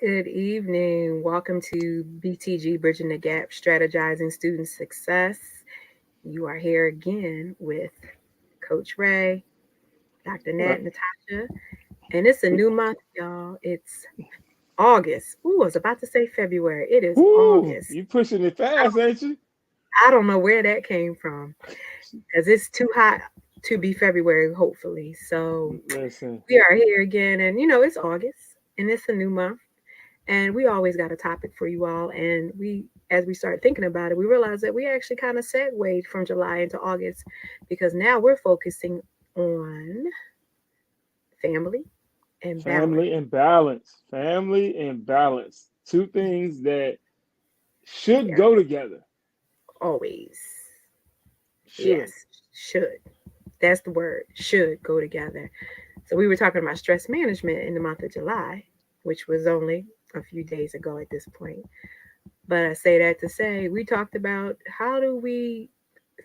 Good evening. Welcome to BTG Bridging the Gap Strategizing Student Success. You are here again with Coach Ray, Dr. Nat, Right. Natasha, and it's a new month, y'all. It's August. Ooh, I was about to say February. It is Woo, August. you pushing it fast, ain't you? I don't know where that came from because it's too hot to be February, hopefully. So Listen, we are here again, and it's August and it's a new month. And we always got a topic for you all. And as we started thinking about it, we realized that we actually kind of segued from July into August because now we're focusing on family and balance. family and balance. Family and balance. Two things that should Yeah, go together. always. Should. Yes, should. That's the word. Should go together. So we were talking about stress management in the month of July, which was only a few days ago at this point. But I say that to say we talked about how do we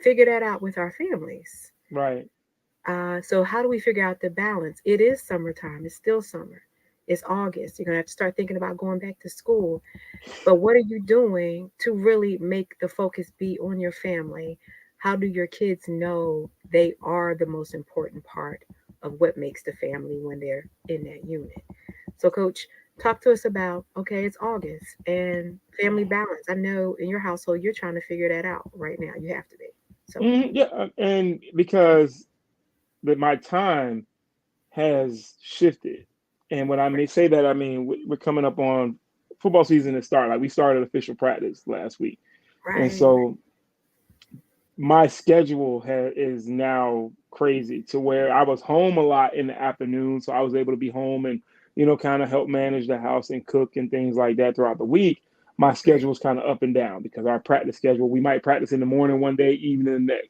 figure that out with our families. Right. So how do we figure out the balance? It is summertime. It's still summer. It's August. You're gonna have to start thinking about going back to school. But what are you doing to really make the focus be on your family? How do your kids know they are the most important part of what makes the family when they're in that unit? So, Coach, talk to us about okay, it's August and family balance. I know in your household you're trying to figure that out right now. You have to be. So, Yeah, and because my time has shifted, and when I may say that, I mean we're coming up on football season to start. Like we started official practice last week, and right, so my schedule is now crazy to where I was home a lot in the afternoon, so I was able to be home and kind of help manage the house and cook and things like that throughout the week. My right. schedule is kind of up and down because our practice schedule, we might practice in the morning one day, evening the next.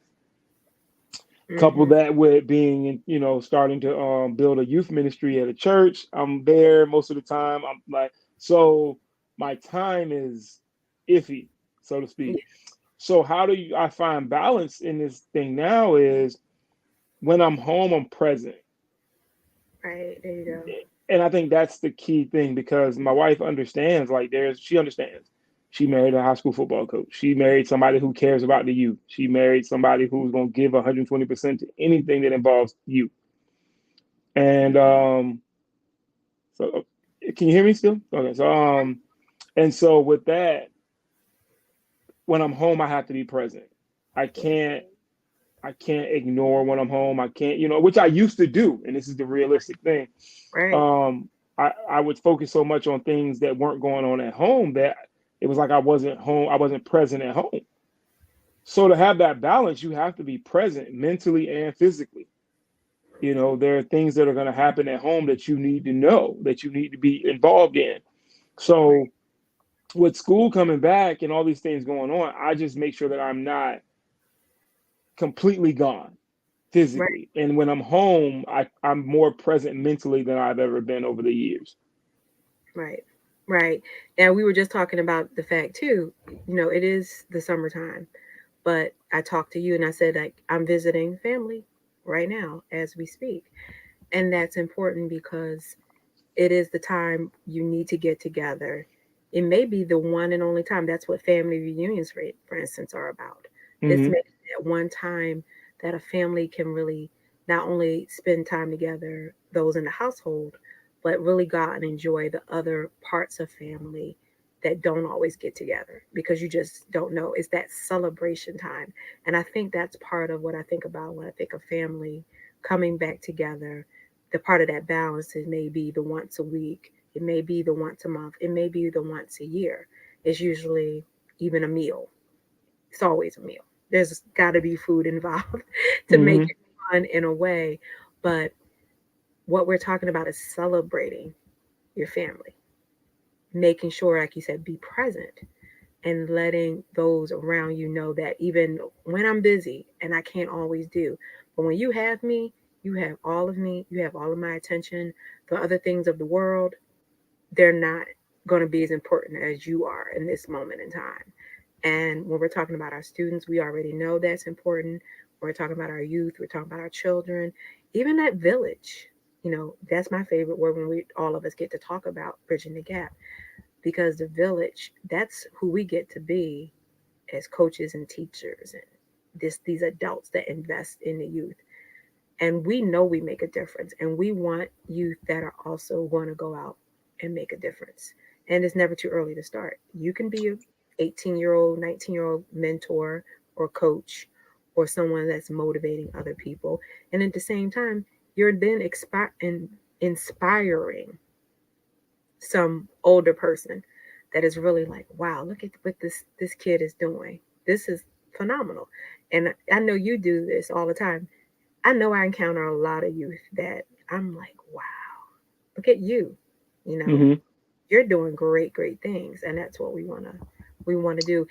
Couple Mm-hmm. that with being, starting to build a youth ministry at a church. I'm there most of the time. I'm like, so my time is iffy, so to Yeah, speak. So how do I find balance in this thing now is when I'm home, I'm present. right. There you go. And I think that's the key thing because my wife understands, like she understands. She married a high school football coach. She married somebody who cares about the youth. She married somebody who's going to give 120% to anything that involves you. And so can you hear me still? Okay. So and so with that, when I'm home, I have to be present. I Yeah. can't I can't ignore when I'm home. I can't, which I used to do, and this is the realistic thing. Right. I would focus so much on things that weren't going on at home that it was like I wasn't home, I wasn't present at home. So to have that balance, you have to be present mentally and physically. There are things that are going to happen at home that you need to know, that you need to be involved in. Right. So with school coming back and all these things going on, I just make sure that I'm not completely gone Right. physically. And when I'm home, I'm more present mentally than I've ever been over the years. Right. Right. Now we were just talking about the fact too. It is the summertime, but I talked to you and I said like I'm visiting family right now as we speak, and that's important because it is the time you need to get together. It may be the one and only time. That's what family reunions, for instance, are about. It's Hmm. maybe that one time that a family can really not only spend time together, those in the household, but really go out and enjoy the other parts of family that don't always get together because you just don't know. It's that celebration time. And I think that's part of what I think about when I think of family coming back together. The part of that balance is maybe the once a week, it may be the once a month, it may be the once a year. It's usually even a meal. It's always a meal. There's got to be food involved to make Hmm. it fun in a way. But what we're talking about is celebrating your family, making sure, like you said, be present and letting those around you know that even when I'm busy and I can't always do, but when you have me, you have all of me, you have all of my attention. The other things of the world, they're not going to be as important as you are in this moment in time. And when we're talking about our students, we already know that's important. When we're talking about our youth, we're talking about our children, even that village. That's my favorite word when we all of us get to talk about bridging the gap, because the village, that's who we get to be as coaches and teachers and these adults that invest in the youth. And we know we make a difference, and we want youth that are also going to go out and make a difference. And it's never too early to start. You can be a 18-year-old, 19-year-old mentor or coach, or someone that's motivating other people, and at the same time you're then inspiring some older person that is really like, wow, look at what this kid is doing. This is phenomenal. And I know you do this all the time. I know I encounter a lot of youth that I'm like, wow, look at you. You know, Hmm. you're doing great, great things, and that's what we want to do.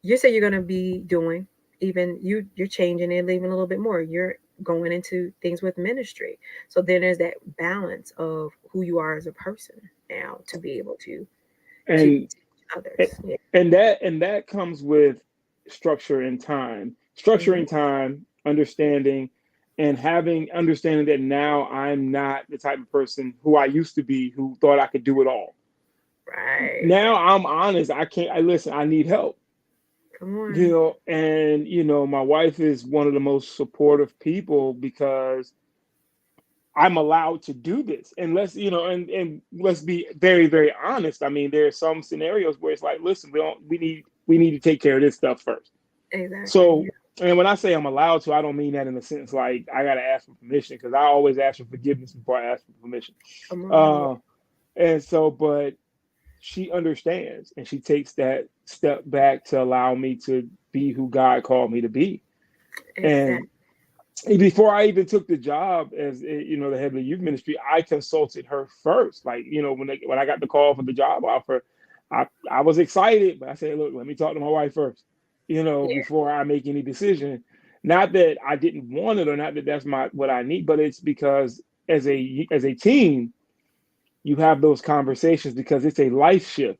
You say you're gonna be doing, even you're changing and leaving a little bit more. You're going into things with ministry. So then there's that balance of who you are as a person now to be able to And teach others. Yeah. and that comes with structure and time. Hmm. Structuring time, understanding, and having understanding that now I'm not the type of person who I used to be, who thought I could do it all. Right. Now I'm honest. I can't. I listen. I need help. Come on. And my wife is one of the most supportive people because I'm allowed to do this. And and let's be very, very honest. I mean, there are some scenarios where it's like, listen, we need to take care of this stuff first. Exactly. So, Yeah. and when I say I'm allowed to, I don't mean that in the sense like I got to ask for permission, because I always ask for forgiveness before I ask for permission. Come on. Yeah. Uh, and so, but she understands, and she takes that step back to allow me to be who God called me to be. Exactly. And before I even took the job as the head of the youth ministry, I consulted her first. Like, when I got the call for the job offer, I was excited, but I said, look, let me talk to my wife first, Yeah. before I make any decision. Not that I didn't want it, or not that that's what I need, but it's because as a team, you have those conversations because it's a life shift.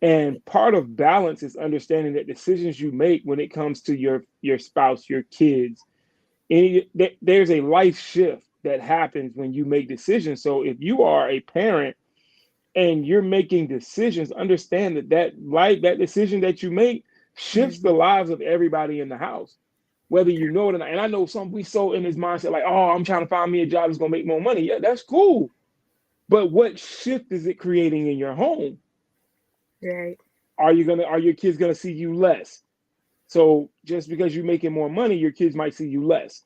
And part of balance is understanding that decisions you make when it comes to your spouse, your kids, there's a life shift that happens when you make decisions. So if you are a parent and you're making decisions, understand that decision that you make shifts Hmm. the lives of everybody in the house, whether you know it or not. And I know some we so in this mindset like, oh, I'm trying to find me a job that's gonna make more money. Yeah, that's cool. But what shift is it creating in your home? Right. Are your kids gonna see you less? So just because you're making more money, your kids might see you less.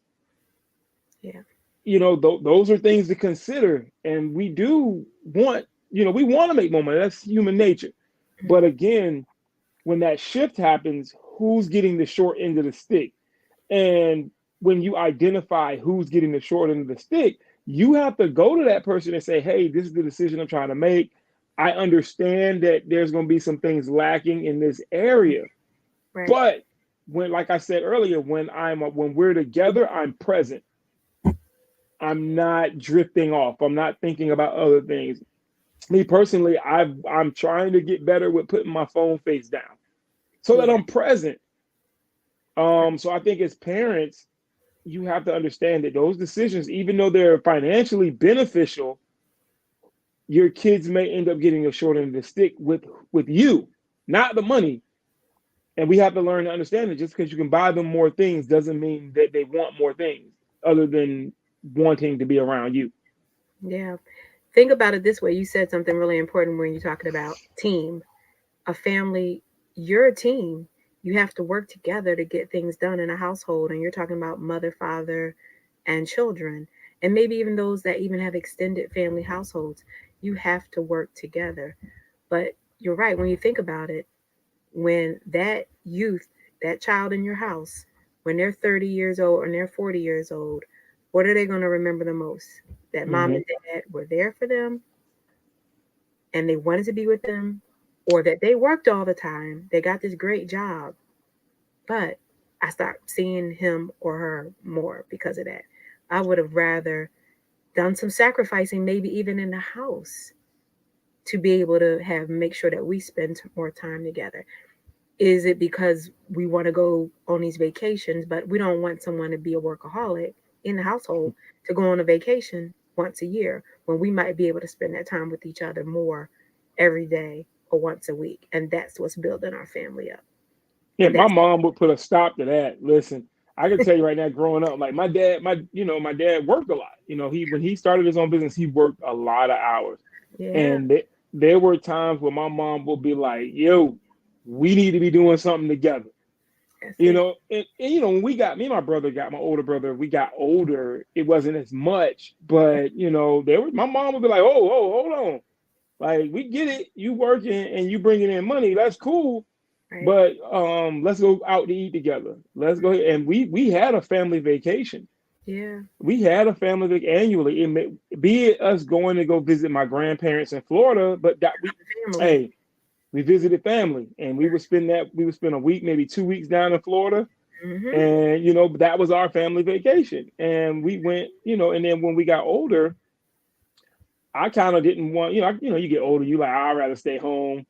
Yeah. Those are things to consider. And we do want, we want to make more money. That's human nature. But Hmm. again, when that shift happens, who's getting the short end of the stick? And when you identify who's getting the short end of the stick, you have to go to that person and say, hey, this is the decision I'm trying to make. I understand that there's going to be some things lacking in this area. Right. But like I said earlier, when we're together, I'm present. I'm not drifting off. I'm not thinking about other things. Me personally, I'm trying to get better with putting my phone face down so that Yeah. I'm present. So I think as parents, you have to understand that those decisions, even though they're financially beneficial, your kids may end up getting a short end of the stick with you, not the money. And we have to learn to understand that just because you can buy them more things doesn't mean that they want more things other than wanting to be around you. Yeah. Think about it this way. You said something really important when you're talking about team, a family. You're a team. You have to work together to get things done in a household. And you're talking about mother, father, and children, and maybe even those that even have extended family households. You have to work together. But you're right. When you think about it, when that youth, that child in your house, when they're 30 years old and they're 40 years old, what are they going to remember the most? That mom Hmm. and dad were there for them and they wanted to be with them, or that they worked all the time, they got this great job, but I stopped seeing him or her more because of that. I would have rather done some sacrificing, maybe even in the house, to be able to have make sure that we spend more time together. Is it because we want to go on these vacations, but we don't want someone to be a workaholic in the household to go on a vacation? once a year when we might be able to spend that time with each other more every day or once a week. And that's what's building our family up. Yeah, And my that's mom would put a stop to that. Listen, I can tell you right now, growing up, like my dad worked a lot. He when he started his own business, he worked a lot of hours, yeah, and there were times where my mom would be like, "Yo, we need to be doing something together." that's it. When we got me and my brother got my older brother, we got older. It wasn't as much, but there was my mom would be like, "Oh, hold on, like we get it, you working and you bringing in money, that's cool." Right. But let's go out to eat together. Let's go ahead. And we had a family vacation. Yeah. We had a family annually. Be it us going to go visit my grandparents in Florida, but that Family. hey, we visited family, and we would spend a week, maybe 2 weeks down in Florida, Mm-hmm. and that was our family vacation. And we went, and then when we got older, I kind of didn't want, you get older, you like, I'd rather stay home,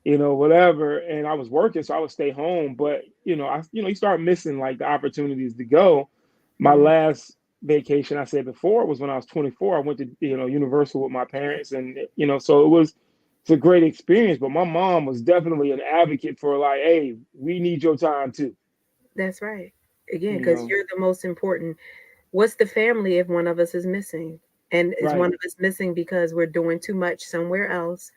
whatever. And I was working, so I would stay home. But you start missing like the opportunities to go. My Mm-hmm. last vacation, I said before, was when I was 24. I went to Universal with my parents, and so it's a great experience. But my mom was definitely an advocate for like, hey, we need your time too. That's right. Again, You because know, you're the most important. What's the family if one of us is missing? And is one right? of us missing because we're doing too much somewhere else?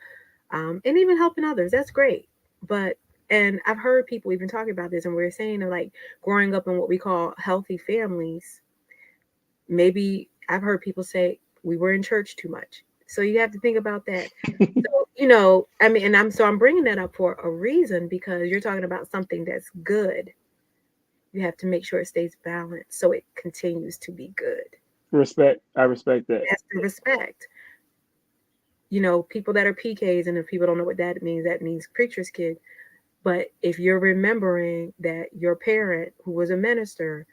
And even helping others, that's great. But, and I've heard people even talking about this, and we're saying that like growing up in what we call healthy families, maybe I've heard people say we were in church too much. So you have to think about that. So, I mean, and I'm bringing that up for a reason because you're talking about something that's good. You have to make sure it stays balanced so it continues to be good. Respect. I respect that. That's the respect. People that are PKs, and if people don't know what that means preacher's kid. But if you're remembering that your parent, who was a minister,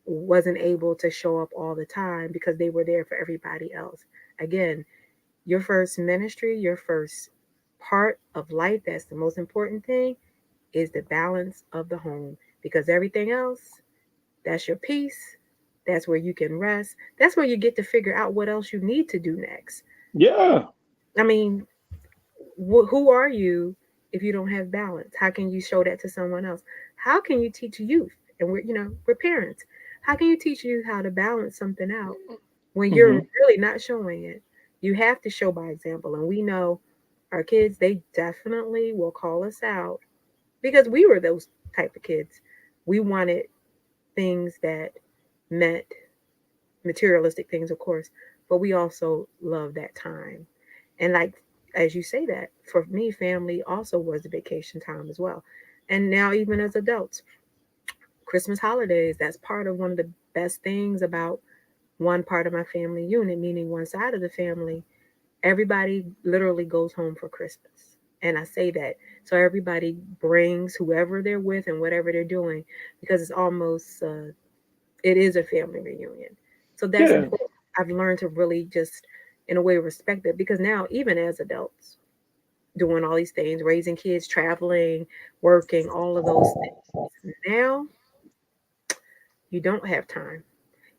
wasn't able to show up all the time because they were there for everybody else, again, your first ministry, your first part of life, that's the most important thing, is the balance of the home. Because everything else, that's your peace. That's where you can rest. That's where you get to figure out what else you need to do next. Yeah. I mean, who are you if you don't have balance? How can you show that to someone else? How can you teach youth? And we're parents. How can you teach youth how to balance something out when you're Hmm. really not showing it? You have to show by example. And we know our kids, they definitely will call us out because we were those type of kids. We wanted things that meant materialistic things, of course, but we also love that time. And like as you say that, for me, family also was a vacation time as well. And now even as adults, Christmas holidays, that's part of one of the best things about one part of my family unit, meaning one side of the family. Everybody literally goes home for Christmas. And I say that so everybody brings whoever they're with and whatever they're doing because it's almost it is a family reunion. So that's Yeah. important. I've learned to really just, in a way, respect it because now, even as adults, doing all these things, raising kids, traveling, working, all of those things, now you don't have time.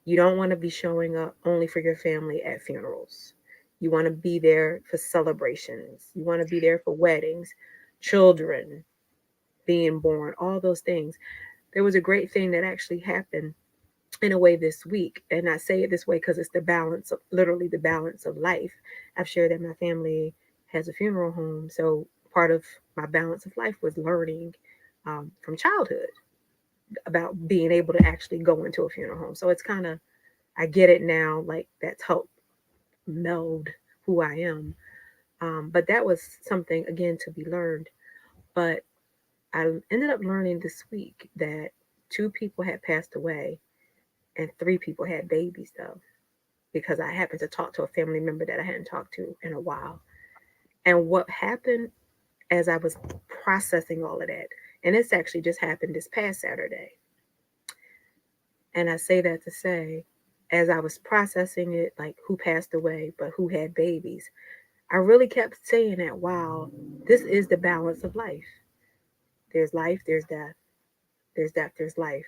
You don't want to be showing up only for your family at funerals. You want to be there for celebrations. You want to be there for weddings, children being born, all those things. There was a great thing that actually happened in a way this week. And I say it this way because it's the balance of literally the balance of life. I've shared that my family has a funeral home. So part of my balance of life was learning from childhood about being able to actually go into a funeral home. So it's kind of, I get it now, like that's helped meld who I am. But that was something, again, to be learned. But I ended up learning this week that two people had passed away and three people had babies, though, because I happened to talk to a family member that I hadn't talked to in a while. And what happened as I was processing all of that, and it's actually just happened this past Saturday. And I say that to say, as I was processing it, like who passed away, but who had babies, I really kept saying that, wow, this is the balance of life. There's life, there's death, there's death, there's life.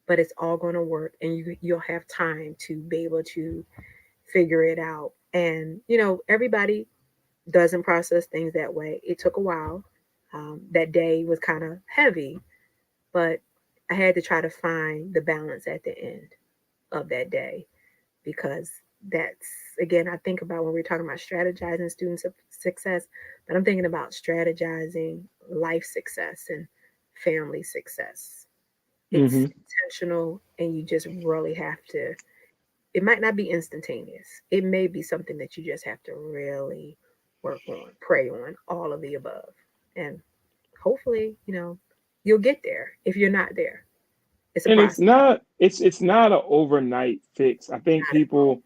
But it's all going to work, and you'll have time to be able to figure it out. And, everybody doesn't process things that way. It took a while. That day was kind of heavy, but I had to try to find the balance at the end of that day because that's, again, I think about when we're talking about strategizing success, but I'm thinking about strategizing life success and family success. It's Hmm. intentional, and you just really have to, it might not be instantaneous. It may be something that you just have to really work on, pray on, all of the above. And hopefully, you'll get there if you're not there. It's a And process. it's not an overnight fix. I think Not at all. people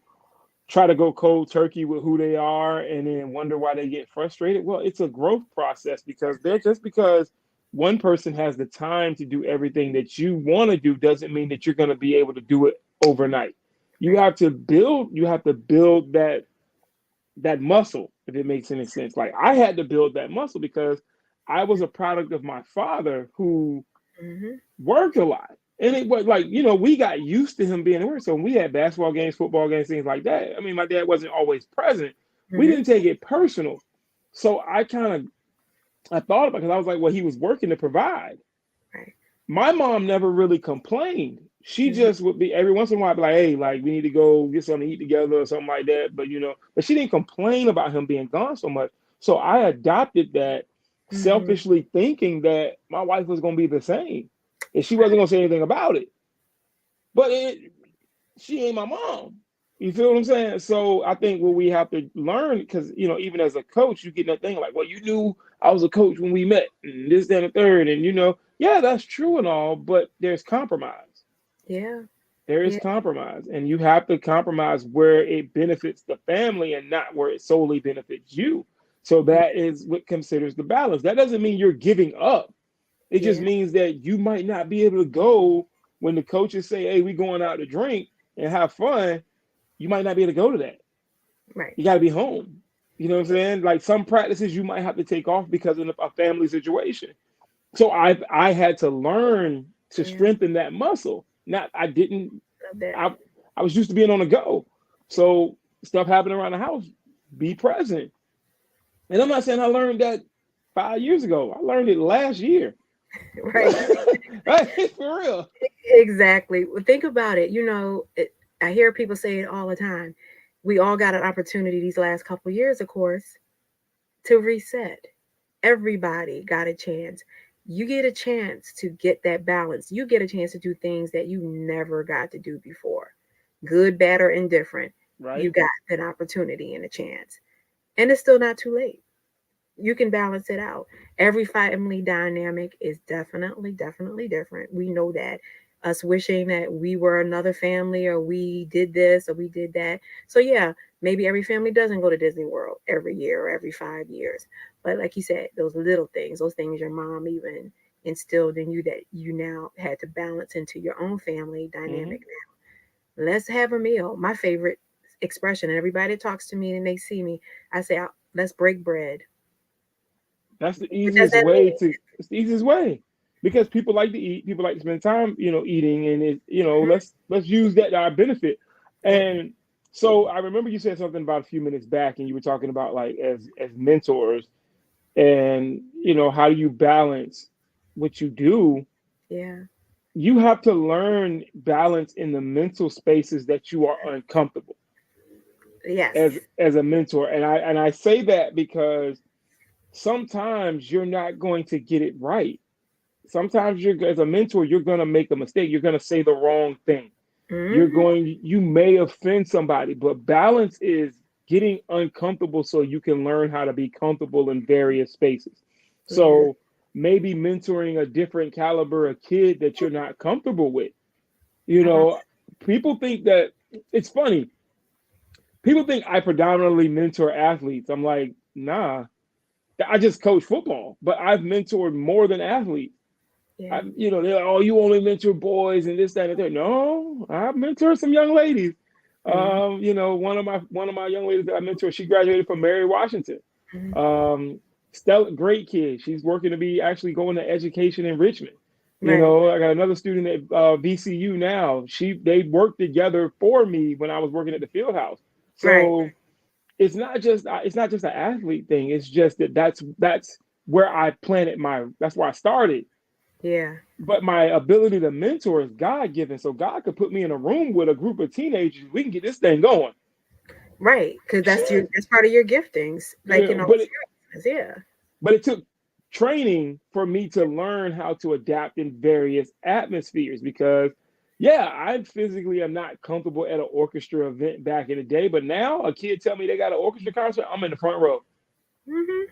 try to go cold turkey with who they are and then wonder why they get frustrated. Well, it's a growth process because they're just because one person has the time to do everything that you want to do doesn't mean that you're going to be able to do it overnight. Right. You have to build that muscle, if it makes any sense. Like I had to build that muscle because I was a product of my father who Mm-hmm. worked a lot. And it was like, we got used to him being at work. So when we had basketball games, football games, things like that. I mean, my dad wasn't always present. We Mm-hmm. didn't take it personal. So I thought about it because I was like, well, he was working to provide. Right. My mom never really complained. She Mm-hmm. just would be every once in a while be like, hey, like we need to go get something to eat together or something like that. But she didn't complain about him being gone so much. So I adopted that, Mm-hmm. selfishly thinking that my wife was gonna be the same. And she wasn't gonna say anything about it. But she ain't my mom. You feel what I'm saying? So I think what we have to learn, because even as a coach, you get that thing like, well, you knew I was a coach when we met, and this, that, and the third, and yeah, that's true and all, but there's compromise. Yeah. There is Yeah. compromise, and you have to compromise where it benefits the family and not where it solely benefits you. So that is what considers the balance. That doesn't mean you're giving up. It just Yeah. means that you might not be able to go when the coaches say, "Hey, we going out to drink and have fun." You might not be able to go to that. Right. You got to be home. You know what I'm saying? Like some practices you might have to take off because of a family situation. So I had to learn to Yeah. strengthen that muscle. Not I didn't Love that. I I was used to being on the go. So stuff happening around the house, be present. And I'm not saying I learned that 5 years ago. I learned it last year. Right. Right? For real. Exactly. Well, think about it. I hear people say it all the time. We all got an opportunity these last couple of years, of course, to reset. Everybody got a chance. You get a chance to get that balance. You get a chance to do things that you never got to do before. Good, bad, or indifferent. You Right? got an opportunity and a chance. And it's still not too late. You can balance it out. Every family dynamic is definitely different. We know that. Us wishing that we were another family or we did this or we did that. So, yeah, maybe every family doesn't go to Disney World every year or every 5 years. But, like you said, those little things, those things your mom even instilled in you that you now had to balance into your own family dynamic. Hmm. Let's have a meal. My favorite expression, and everybody talks to me and they see me, I say, let's break bread. That's the What does easiest that way mean? to. It's the easiest way because people like to eat. People like to spend time, eating, and Mhm. let's use that to our benefit. Yep. And so I remember you said something about a few minutes back, and you were talking about like as mentors, and how do you balance what you do. Yeah. You have to learn balance in the mental spaces that you are uncomfortable Yes. as a mentor, and I say that because sometimes you're not going to get it right. Sometimes you're as a mentor, you're going to make a mistake. You're going to say the wrong thing. Hmm. You may offend somebody, but balance is getting uncomfortable so you can learn how to be comfortable in various spaces. Yeah. So maybe mentoring a different caliber of kid that you're not comfortable with. You Uh, know, people think that it's funny. People think I predominantly mentor athletes. I'm like, nah, I just coach football, but I've mentored more than athletes. yeah. They're like, oh, you only mentor boys and this, that, and that. No, I mentor some young ladies. Hmm. One of my young ladies that I mentor, she graduated from Mary Washington. Hmm. Um, Stella, great kid. She's working to be actually going to education in Richmond. Right. I got another student at VCU now. They worked together for me when I was working at the field house. Right. So it's not just an athlete thing. It's just that's where I planted my that's where I started. Yeah. But my ability to mentor is God given. So God could put me in a room with a group of teenagers. We can get this thing going. Right. Because that's part of your giftings, like Yeah, in all but seriousness. Yeah. it took training for me to learn how to adapt in various atmospheres because yeah, I physically am not comfortable at an orchestra event back in the day, but now a kid tell me they got an orchestra concert, I'm in the front row. Hmm.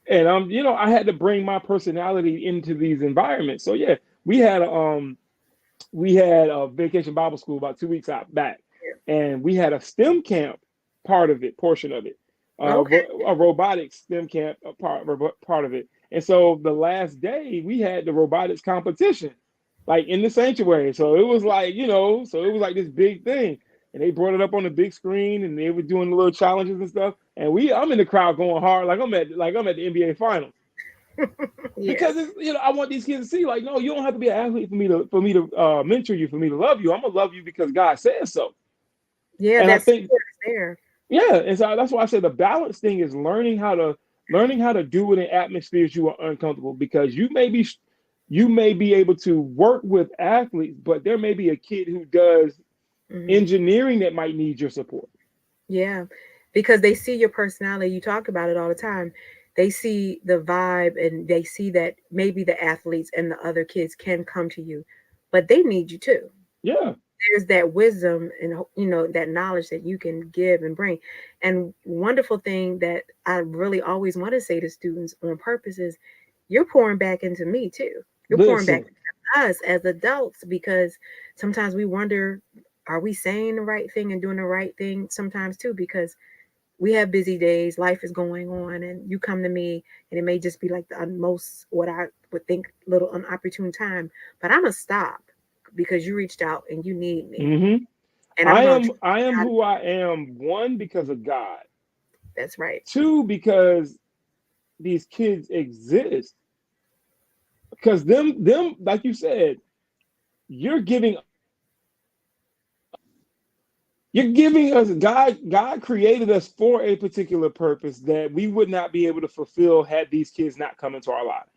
And I had to bring my personality into these environments. So yeah, we had a vacation Bible school about 2 weeks out back, and we had a STEM camp portion of it, Okay. a robotics STEM camp part of it. And so the last day we had the robotics competition, like in the sanctuary. So it was like so it was like this big thing, and they brought it up on the big screen, and they were doing the little challenges and stuff. And I'm in the crowd going hard, like I'm at the NBA finals Yeah. because it's, I want these kids to see like, no, you don't have to be an athlete for me to mentor you, for me to love you. I'm gonna love you because God says so. Yeah. And I That think, support is there. yeah, and so that's why I say the balance thing is learning how to do it in atmospheres you are uncomfortable because you may be able to work with athletes, but there may be a kid who does Hmm. engineering that might need your support. Yeah. Because they see your personality. You talk about it all the time. They see the vibe and they see that maybe the athletes and the other kids can come to you, but they need you too. Yeah. There's that wisdom and that knowledge that you can give and bring. And wonderful thing that I really always want to say to students on purpose is you're pouring back into me too. You're pouring back Listen. into us as adults because sometimes we wonder, are we saying the right thing and doing the right thing sometimes too, because we have busy days, life is going on, and you come to me and it may just be like the most what I would think little unopportune time, but I'm gonna stop because you reached out and you need me, Hmm. and I'm going to I am God. who I am, one, because of God. That's right. Two, because these kids exist. Because them, like you said, you're giving you're giving us God created us for a particular purpose that we would not be able to fulfill had these kids not come into our lives.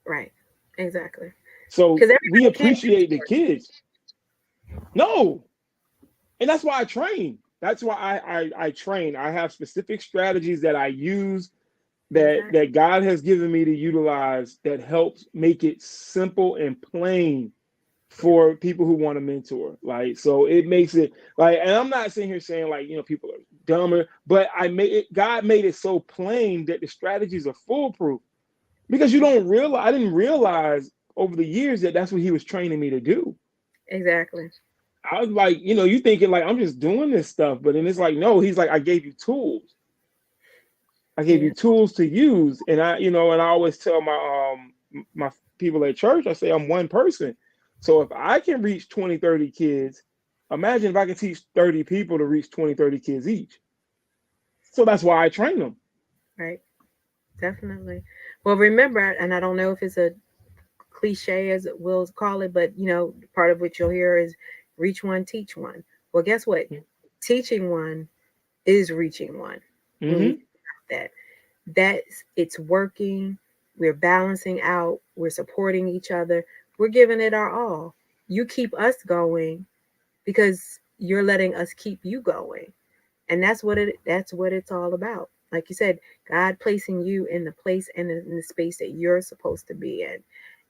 Right. Exactly. So Because we everybody can't do appreciate the sports. kids. No, and that's why I train. That's why I train. I have specific strategies that I use Exactly. that God has given me to utilize that helps make it simple and plain Yeah. for people who want to mentor. Like, so it makes it like, and I'm not sitting here saying like, people are dumber, but God made it so plain that the strategies are foolproof because I didn't realize over the years that that's what he was training me to do. Exactly. I was like, you thinking like I'm just doing this stuff, but then it's like, no, he's like, I gave you tools. I gave Yeah. you tools to use. And and I always tell my people at church, I say I'm one person. So if I can reach 20, 30 kids, imagine if I can teach 30 people to reach 20, 30 kids each. So that's why I train them. Right. Definitely. Well, remember, and I don't know if it's a cliche as we'll call it, but part of what you'll hear is reach one, teach one. Well, guess what? Teaching one is reaching one. When we Mm-hmm. that that's it's working, we're balancing out, we're supporting each other, we're giving it our all. You keep us going because you're letting us keep you going, and that's what it's all about. Like you said, God placing you in the place and in the space that you're supposed to be in,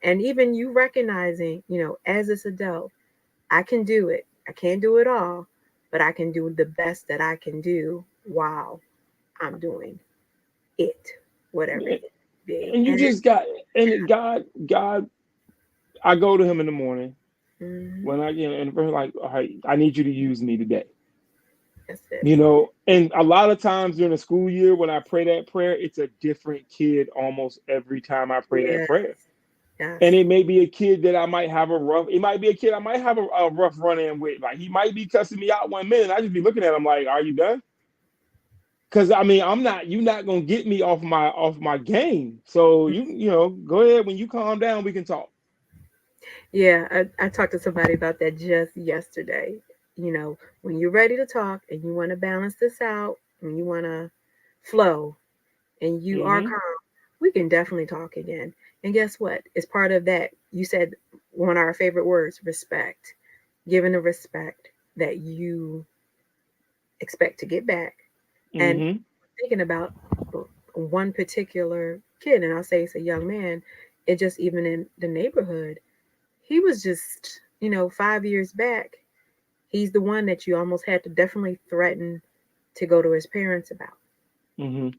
and even you recognizing, as this adult, I can do it. I can't do it all, but I can do the best that I can do while I'm doing it, whatever it be. And you And it, just got and God, I go to him in the morning mm-hmm, when and we're like, all right, I need you to use me today. that's it. And a lot of times during the school year when I pray that prayer, it's a different kid almost every time I pray that Yes, prayer. yes, And it may be a kid that I might have it might be a kid I might have a rough run in with. Like he might be cussing me out 1 minute. I just be looking at him like, are you done? Because I mean, you're not gonna get me off my game. So go ahead. When you calm down, we can talk. yeah. I talked to somebody about that just yesterday. when you're ready to talk and you want to balance this out and you want to flow and you are Mm-hmm. calm, we can definitely talk again. And guess what? It's part of that. You said one of our favorite words, respect. Given the respect that you expect to get back. And Mm-hmm. thinking about one particular kid, and I'll say it's a young man, it just even in the neighborhood, he was just, 5 years back, he's the one that you almost had to definitely threaten to go to his parents about. Mm-hmm.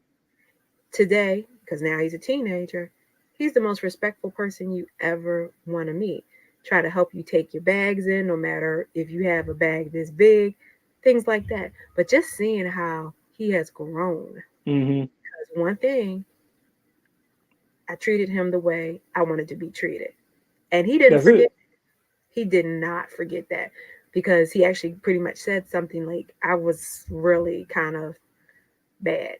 Today, because now he's a teenager, he's the most respectful person you ever want to meet. Try to help you take your bags in, no matter if you have a bag this big, things like that. But just seeing how he has grown. Mm-hmm. Because one thing, I treated him the way I wanted to be treated. And he didn't That's forget. it. He did not forget that because he actually pretty much said something like, I was really kind of bad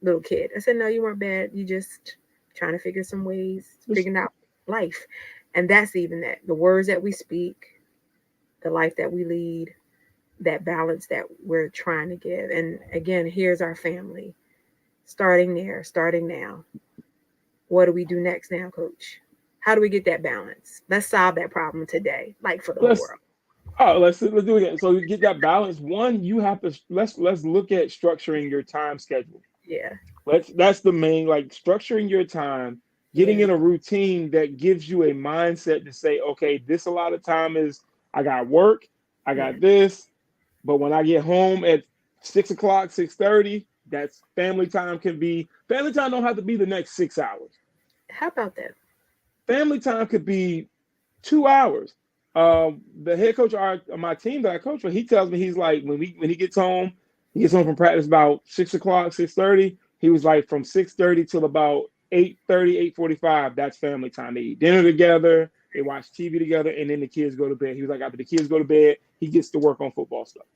little kid. I said, no, you weren't bad. You just trying to figure some ways, Just figuring out life. And that's even that. The words that we speak, the life that we lead, that balance that we're trying to give. And again, here's our family. Starting there, starting now. What do we do next now, coach? How do we get that balance? Let's solve that problem today, like for the whole let's world. let's do it again. So you get that balance. One, you have to let's look at structuring your time schedule. Yeah, That's the main, like, structuring your time, getting yeah, in a routine that gives you a mindset to say, okay, this a lot of time is I got work, I yeah. got this, but when I get home at 6 o'clock, 6:30, that's family time don't have to be the next 6 hours. How about that? Family time could be 2 hours. The head coach of my team that I coach for, he tells me, he's like, when he gets home from practice about 6 o'clock, 6:30. He was like, from 6:30 till about 8:30, 8:45. That's family time. They eat dinner together, they watch TV together, and then the kids go to bed. He was like, after the kids go to bed, he gets to work on football stuff.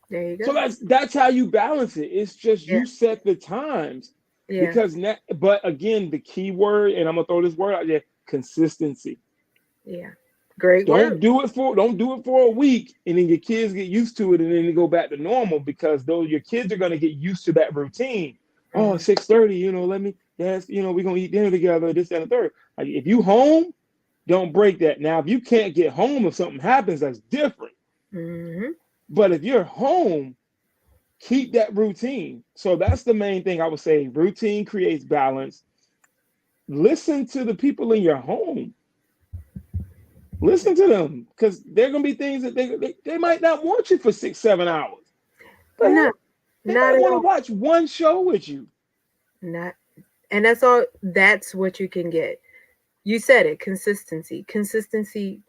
There you So go. that's how you balance it. It's just Yeah, you set the times, yeah, because but again, the key word, and I'm gonna throw this word out there: consistency. yeah. Great word. Don't do it for a week, and then your kids get used to it, and then they go back to normal, because though your kids are gonna get used to that routine. Oh, Hmm. 6:30, let me, yes, we're gonna eat dinner together, this, and the third. Like, if you home, don't break that. Now, if you can't get home, if something happens, that's different. Hmm. But if you're home, keep that routine. So that's the main thing I would say. Routine creates balance. Listen to the people in your home. Listen to them, because there are gonna be things that they might not want you for 6, 7 hours. The Well, no, heck, they not might at want to all. watch one show with you. Not, and that's all. That's what you can get. You said it. Consistency. Consistency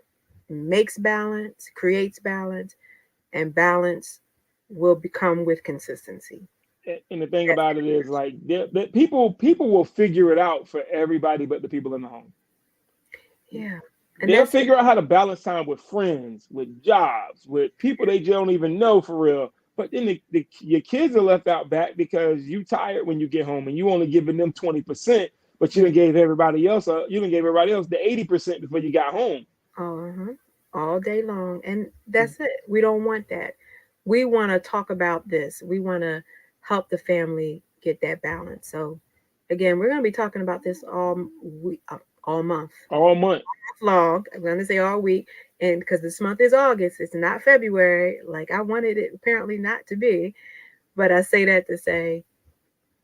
makes balance, creates balance, and balance will become with consistency. And the thing That's about it is, like, people will figure it out for everybody but the people in the home. yeah, and They'll that's it. figure out how to balance time with friends, with jobs, with people they don't even know for real. But then your kids are left out back because you tired when you get home, and you only giving them 20%, but Yeah. you done gave everybody else the 80% before you got home. Uh-huh. All day long. And that's it. We don't want that. We want to talk about this. We want to help the family get that balance. So, again, we're going to be talking about this all month All month. long. I'm going to say all week. And because this month is August, it's not February, like I wanted it apparently not to be. But I say that to say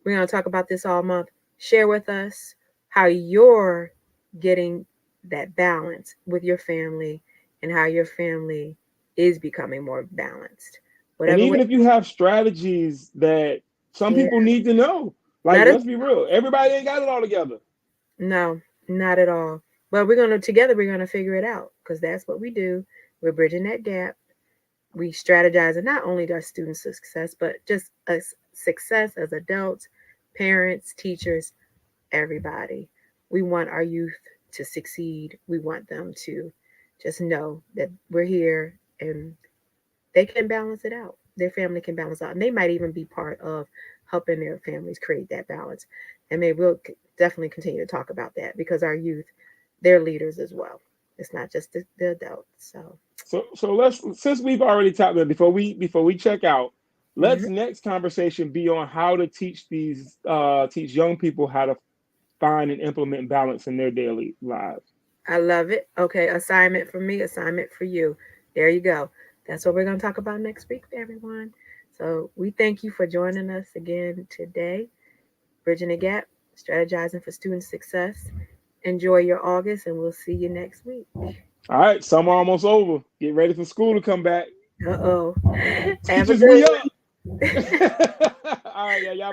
we're going to talk about this all month. Share with us how you're getting that balance with your family and how your family is becoming more balanced. And Whatever way, even if you have strategies that some yeah, people need to know, like, let us let's be real, everybody ain't got it all together. no, not at all. But we're gonna together we're gonna figure it out because that's what we do. We're bridging that gap. We strategize and not only our students' success, but just us success as adults, parents, teachers, everybody. We want our youth to succeed. We want them to just know that we're here and they can balance it out. Their family can balance out. And they might even be part of helping their families create that balance. And maybe we'll definitely continue to talk about that because our youth, they're leaders as well. It's not just the adults. So So let's, since we've already tapped in, before we check out, let's Mhm. next conversation be on how to teach these teach young people how to find and implement balance in their daily lives. I love it. Okay, assignment for me, assignment for you. There you go. That's what we're going to talk about next week, everyone. So we thank you for joining us again today. Bridging the Gap, strategizing for student success. Enjoy your August, and we'll see you next week. All right, summer almost over. Get ready for school to come back. Uh oh. Have a Teachers, we good up. one. All right, yeah, y'all.